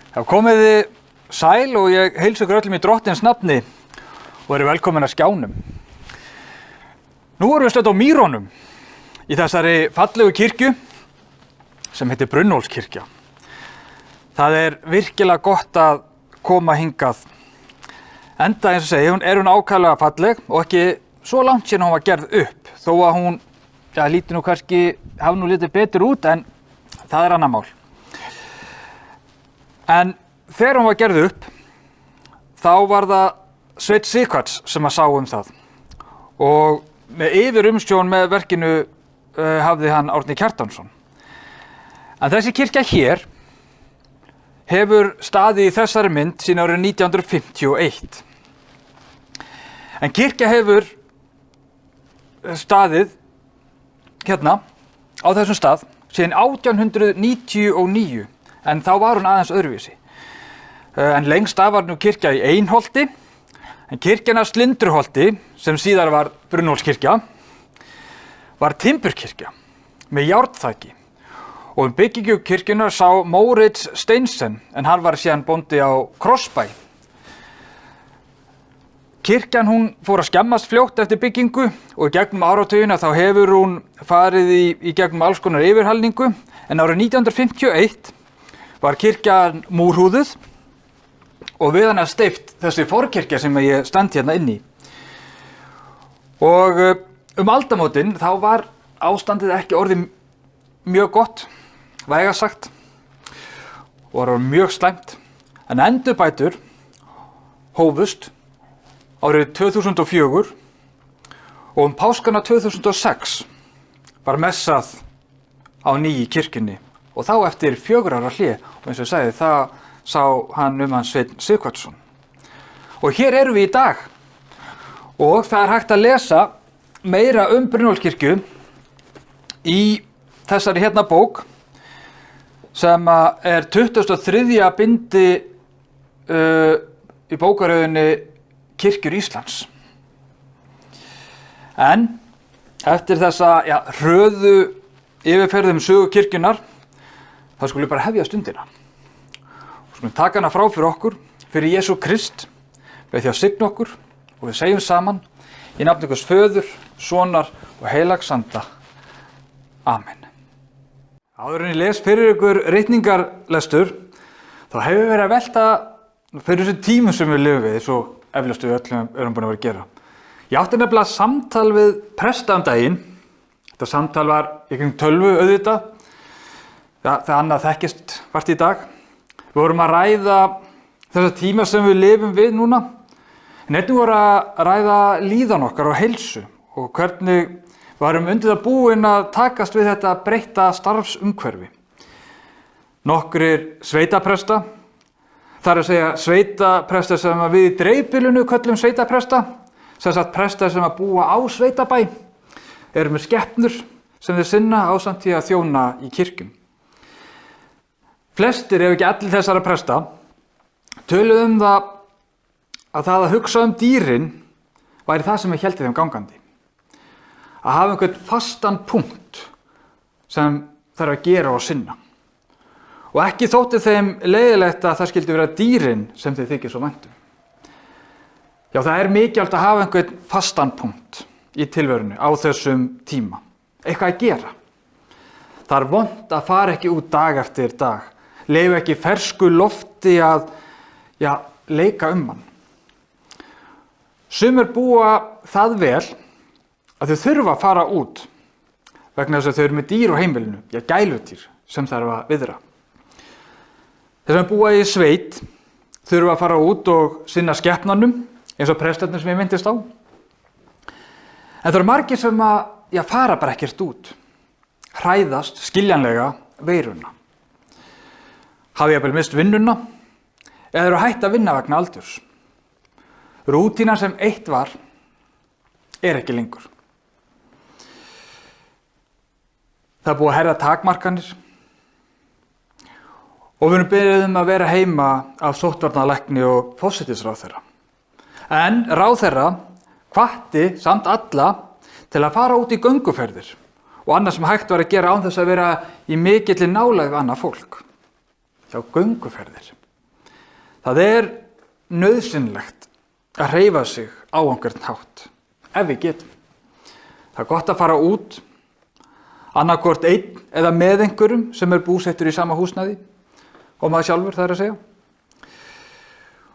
Já, komiði sæl og ég heilsa ykkur öllum í Drottins nafni og eru velkomin að skjánum. Nú erum við stödd á Mýrónum í þessari fallegu kirkju sem heitir Brunnhólskirkja. Það er virkilega gott að koma hingað. Enda eins og segi, hún ákaflega falleg og ekki svo langt síðan hún var gerð upp. Þó að hún, líti nú kannski, hafi nú litið betur út en það er annað mál. En þegar hún var gerð upp, þá var það Sveinn Sighvats sem að sá það. Og með yfirumsjón með verkinu hafði hann Árni Kjartansson. En þessi kirkja hér hefur staðið í þessari mynd síðan árið 1951. En kirkja hefur staðið hérna á þessum stað síðan 1899, en þá var hún aðeins öðruvísi. En lengst af var nú kirkja í Einholti, en kirkjan af Slindruholti, sem síðar var Brunnhólskirkja, var timburkirkja með járnþaki. Og byggingu kirkjunnar sá Moritz Steinsen, en hann var síðan bóndi á Krossbæ. Kirkjan hún fór að skemmast fljótt eftir byggingu og í gegnum áratugina þá hefur hún farið í gegnum alls konar yfirhalningu, en árið 1951 var kirkjan múrhúðuð og við hana steypt þessi forkirkja sem ég stend hérna inni í. Og aldamótin þá var ástandið ekki orðið mjög gott, vægast sagt, og var mjög slæmt, en endurbætur hófust árið 2004 og páskana 2006 var messað á ný í kirkjunni og þá eftir 4 ára hlé, og eins og ég sagði, það sá hann hann Sveinn Sighvatsson. Og hér erum við í dag og það er hægt að lesa meira Brunnhólskirkju í þessari hérna bók sem er 23. bindi í bókaröðinni Kirkjur Íslands. En eftir þessa hröðu yfirferðum sögu kirkjunnar, þá skulum við bara hefja stundina. Skulum taka hana frá fyrir okkur, fyrir Jesú Krist, með því að signa okkur og við segjum saman í nafni Guðs Föður, Sonar og Heilags Anda. Amen. Áður en ég les fyrir ykkur ritningarlestur, þá hefur við verið að velta fyrir þessum tímum sem við lifum við, eins og eflaust við öllum erum búin að vera að gera. Ég átti nefnilega samtal við presta daginn. Þetta samtal var í gegnum tölvu auðvitað. Það annað þekkist vart í dag. Við vorum að ræða þessa tíma sem við lifum við núna. En einnig voru að ræða líðan okkar og heilsu og hvernig við varum undir það búin að takast við þetta breytta starfsumhverfi. Nokkrir sveitapresta, það er að segja sveitapresta sem við í dreifbýlinu köllum sveitapresta, sem sagt presta sem að búa á sveitabæ, eru með skepnur sem þeir sinna ásamt því að þjóna í kirkjum. Flestir, ef ekki allir þessara presta, töluðu það að hugsa dýrin væri það sem héldi þeim gangandi. Að hafa einhvern fastan punkt sem þarf að gera og sinna. Og ekki þótti þeim leiðilegt að það skyldi vera dýrin sem þeir þykir svo væntum. Já, það er mikilvægt að hafa einhvern fastan punkt í tilverunni á þessum tíma. Eitthvað að gera. Það er vont að fara ekki út dag eftir dag. Leyfa ekki fersku lofti að leika hann. Sumir búa það vel að þau þurfa að fara út vegna þess að þau eru með dýr á heimilinu, gæludýr sem þarf að viðra. Þeir sem búa í sveit þurfa að fara út og sinna skepnanum, eins og prestarnir sem ég myndist á. En það eru margir sem fara bara ekkert út, hræðast skiljanlega veiruna. Hafi jafnvel mist vinnuna eða eru hætt að vinna vegna aldurs. Rútínan sem eitt var er ekki lengur. Það er búið að herða takmarkanir og við erum beðin að vera heima af sóttvarnalækni og forsætisráðherra. En ráðherra hvatti samt alla til að fara út í gönguferðir og annað sem hægt var að gera án þess að vera í mikilli nálægð við annað fólk. Já, gönguferðir. Það er nauðsynlegt að hreyfa sig á einhvern hátt, ef við getum. Það er gott að fara út, annaðhvort einn eða með einhverjum sem er búsettur í sama húsnæði, og maður sjálfur, það er að segja.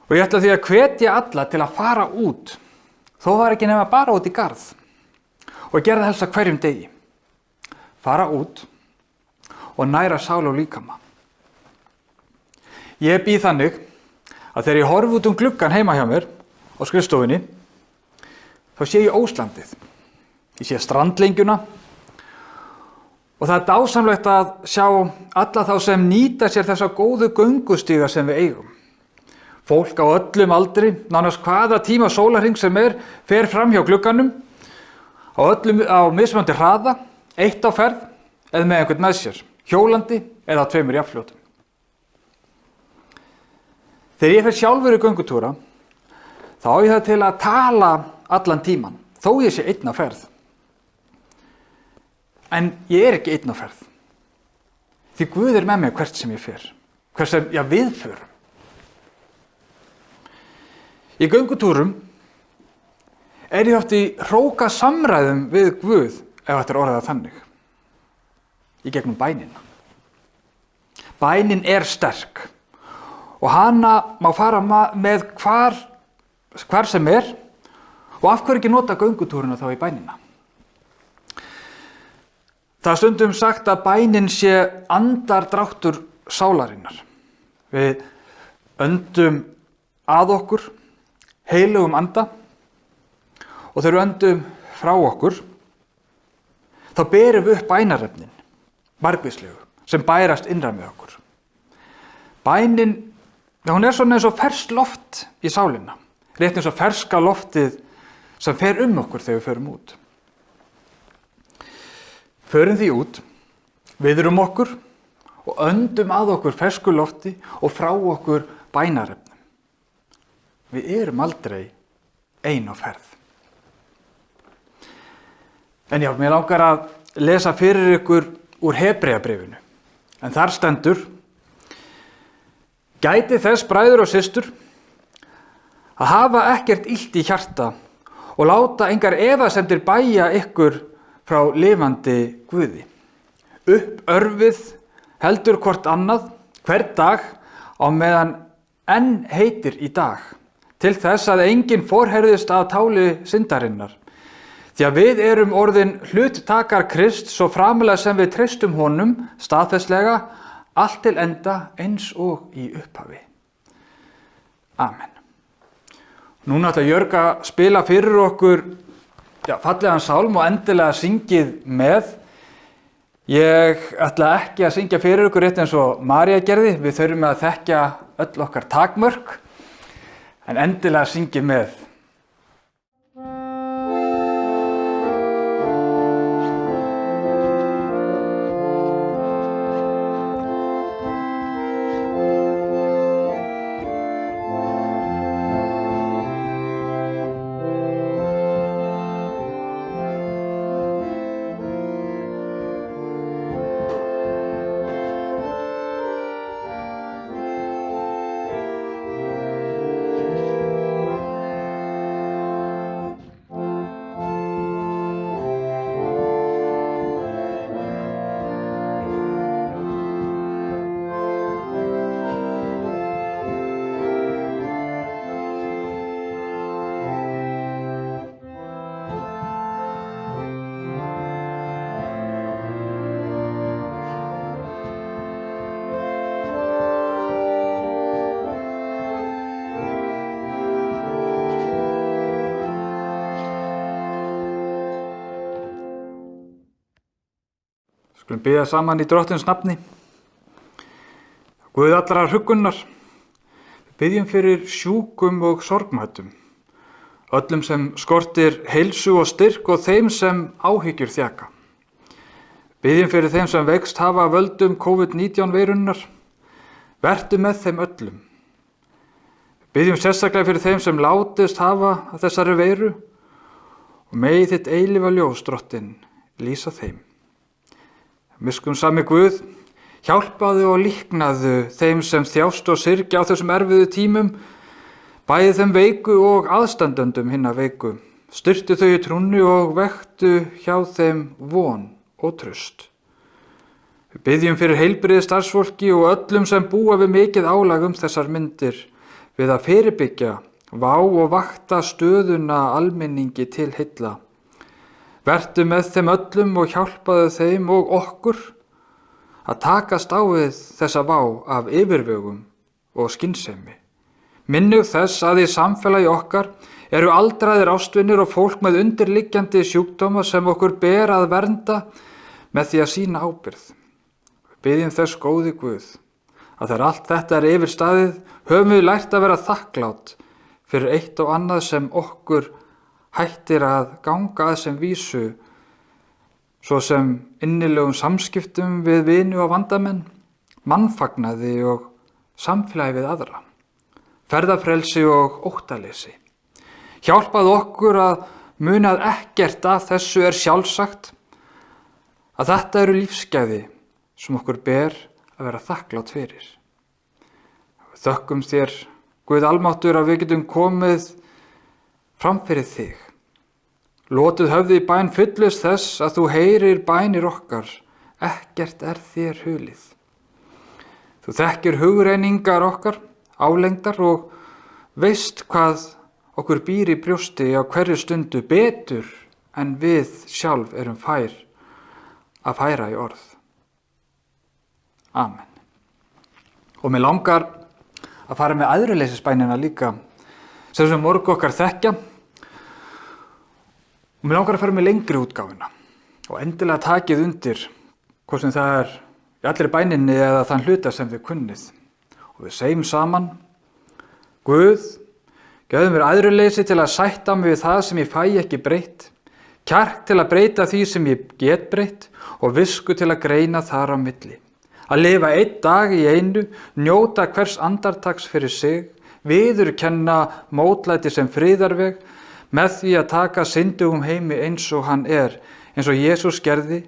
Og ég ætla því að hvetja alla til að fara út, þó það er ekki nema bara út í garð, og gera það helst að hverjum degi. Fara út og næra sál og líkama. Ég býð þannig að þegar ég horfi út gluggann heima hjá mér á skrifstofunni, þá sé ég Óslandið. Ég sé strandlengjuna og það er dásamlegt að sjá alla þá sem nýta sér þessa góðu göngustíga sem við eigum. Fólk á öllum aldri, nánast hvaða tíma sólarhring sem fer fram hjá glugganum, á mismunandi hraða, eitt á ferð eða með einhvern með sér, hjólandi eða á 2 jafnfljótum. Þegar ég fer sjálfur í göngutúra, þá á ég það til að tala allan tíman, þó ég sé einn á ferð. En ég er ekki einn á ferð. Því Guð er með mig hvert sem ég fer, hvert sem við förum. Í göngutúrum er ég oft í hróka samræðum við Guð, ef þetta er orðað þannig, í gegnum bænina. Bænin er sterk og hana má fara með hvar sem er, og af hverju ekki nota göngutúruna þá í bænina. Það er stundum sagt að bænin sé andardráttur sálarinnar. Við öndum að okkur heilugum anda, og þegar við öndum frá okkur, þá berum við upp bænarefnin, margvíslegu, sem bærast innra með okkur. Bænin, hún er svona eins og ferskt loft í sálina, rétt eins og ferska loftið sem fer okkur þegar við förum út. Förum því út, viðrum okkur og öndum að okkur fersku lofti og frá okkur bænarefnum. Við erum aldrei ein á ferð. En já, mér langar að lesa fyrir ykkur úr Hebreabréfinu. En þar stendur: Gæti þess, bræður og systur, að hafa ekkert illt í hjarta og láta engar efasemdir bæja ykkur frá lifandi Guði. Uppörfið heldur hvort annað hvern dag á meðan enn heitir í dag, til þess að enginn forherðist af táli syndarinnar. Því að við erum orðin hluttakar Krists svo framarlega sem við treystum honum staðfestlega allt til enda eins og í upphafi. Amen. Núna ætla Jörg að spila fyrir okkur fallegan sálm og endilega syngið með. Ég ætla ekki að syngja fyrir ykkur rétt eins og María gerði. Við þurfum að þekkja öll okkar takmörk, en endilega syngið með. Skulum biðja saman í Drottins nafni. Guð allrar huggunar, við biðjum fyrir sjúkum og sorgmæddum, öllum sem skortir heilsu og styrk og þeim sem áhyggjur þjaka. Biðjum fyrir þeim sem veikst hafa af völdum COVID-19 veirunnar, vertu með þeim öllum. Biðjum sérstaklega fyrir þeim sem látist hafa af þessari veiru og megi þitt eilífa ljós, Drottinn, lýsa þeim. Miskunnsami Guð, Hjálpaðu og líknaðu þeim sem þjást og syrgja á þessum erfiðu tímum, bæði þeim veiku og aðstandendum hinna veiku. Styrktu þau í trúnni og vektu hjá þeim von og traust. Við biðjum fyrir heilbrigði starfsfólki og öllum sem búa við mikið álag þessar myndir við að fyrirbyggja, vá og vakta stöðuna almenningi til heilla. Vertu með þeim öllum og hjálpaðu þeim og okkur að takast á við þessa vá af yfirvögum og skynsemi. Minnug þess að í samfélagi okkar eru aldraðir ástvinir og fólk með undirliggjandi sjúkdóma sem okkur ber að vernda með því að sýna ábyrgð. Við biðjum þess góði Guð að þegar allt þetta er yfirstaðið höfum við lært að vera þakklát fyrir eitt og annað sem okkur hættir að ganga að sem vísu, svo sem innilegum samskiptum við vini og vandamenn, mannfagnaði og samfélagi við aðra, ferðafrelsi og óttaleysi. Hjálpaðu okkur að muna að ekkert af þessu er sjálfsagt, að þetta eru lífsgæði sem okkur ber að vera þakklátt fyrir. Við þökkum þér, Guð almáttur, að við getum komið fram fyrir þig. Lotið höfði í bæn fullus þess að þú heyrir bænir okkar, ekkert er þér hulið. Þú þekkir hugreiningar okkar, álengdar og veist hvað okkur býr í brjósti á hverju stundu betur en við sjálf erum fær að færa í orð. Amen. Og mig langar að fara með æðruleysisbænina líka, sem mörg okkar þekkja. Og mig langar að fara með lengri útgáfuna og endilega takið undir hvort sem það er í allri bæninni eða þann hluta sem þið kunnið. Og við segjum saman: Guð, gefðu mér æðruleysi til að sætta mig við það sem ég fæ ekki breytt, kjark til að breyta því sem ég get breytt og visku til að greina þar á milli. Að lifa einn dag í einu, njóta hvers andartaks fyrir sig, viðurkenna mótlæti sem friðarveg, með því að taka syndugum heimi eins og hann er, eins og Jesús gerði,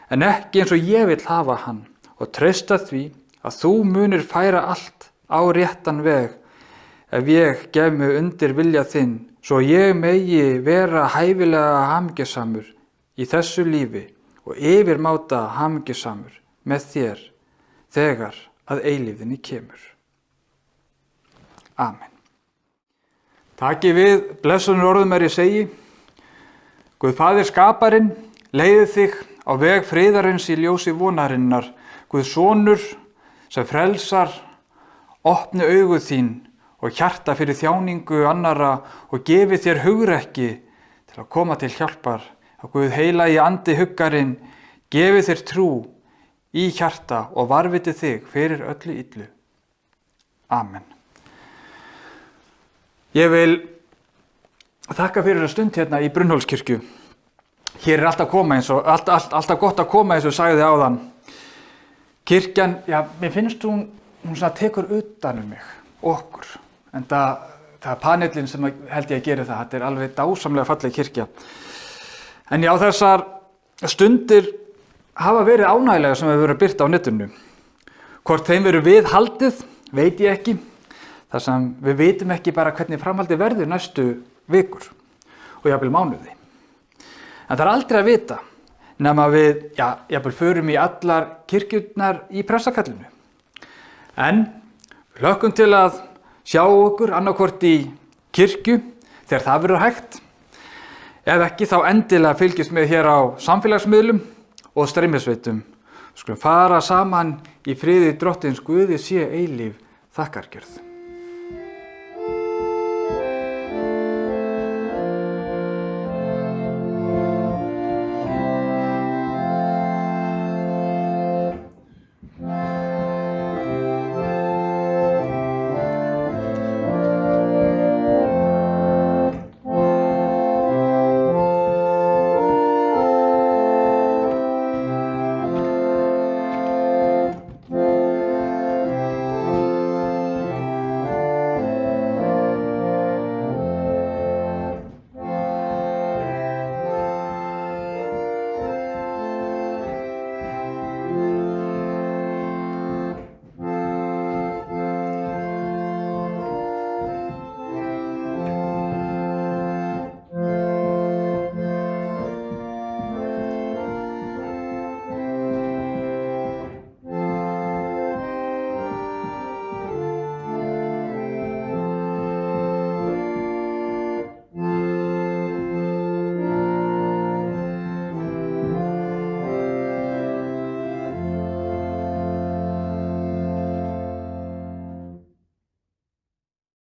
en ekki eins og ég vil hafa hann, og treysta því að þú munir færa allt á réttan veg, ef ég gef mig undir vilja þinn, svo ég megi vera hæfilega hamingjusamur í þessu lífi og yfirmáta hamingjusamur með þér þegar að eilífðinni kemur. Amen. Takið við blessunum orðum ég segi: Guð Faðir skaparinn leiði þig á veg friðarins í ljósi vonarinnar. Guð Sonur sem frelsar opni augu þín og hjarta fyrir þjáningu annara og gefi þér hugrekki til að koma til hjálpar. Að Guð heilagi andi huggarinn gefi þér trú í hjarta og varviti þig fyrir öllu illu. Amen. Ég vil þakka fyrir að stund hérna í Brunnhólskirkju. Hér er alltaf gott að koma eins og sagði áðan. Kirkjan, mér finnst hún svona tekur utan mig, okkur. En það er panelin sem held ég að gera það. Þetta er alveg dásamlega falleg kirkja. En já, þessar stundir hafa verið ánægilega sem hefur verið birt á netinu. Hvort þeim verið viðhaldið, veit ég ekki. Þar sem við vitum ekki bara hvernig framhaldið verður næstu vikur og jafnvel mánuði. En það er aldrei að vita nema við, jafnvel förum í allar kirkjurnar í pressakallinu. En við hlökkum til að sjá okkur annarkvort í kirkju þegar það verður hægt. Ef ekki þá endilega fylgjast með hér á samfélagsmiðlum og streymisveitum. Skulum fara saman í friði Drottins Guði sé eilíf þakkargjörð.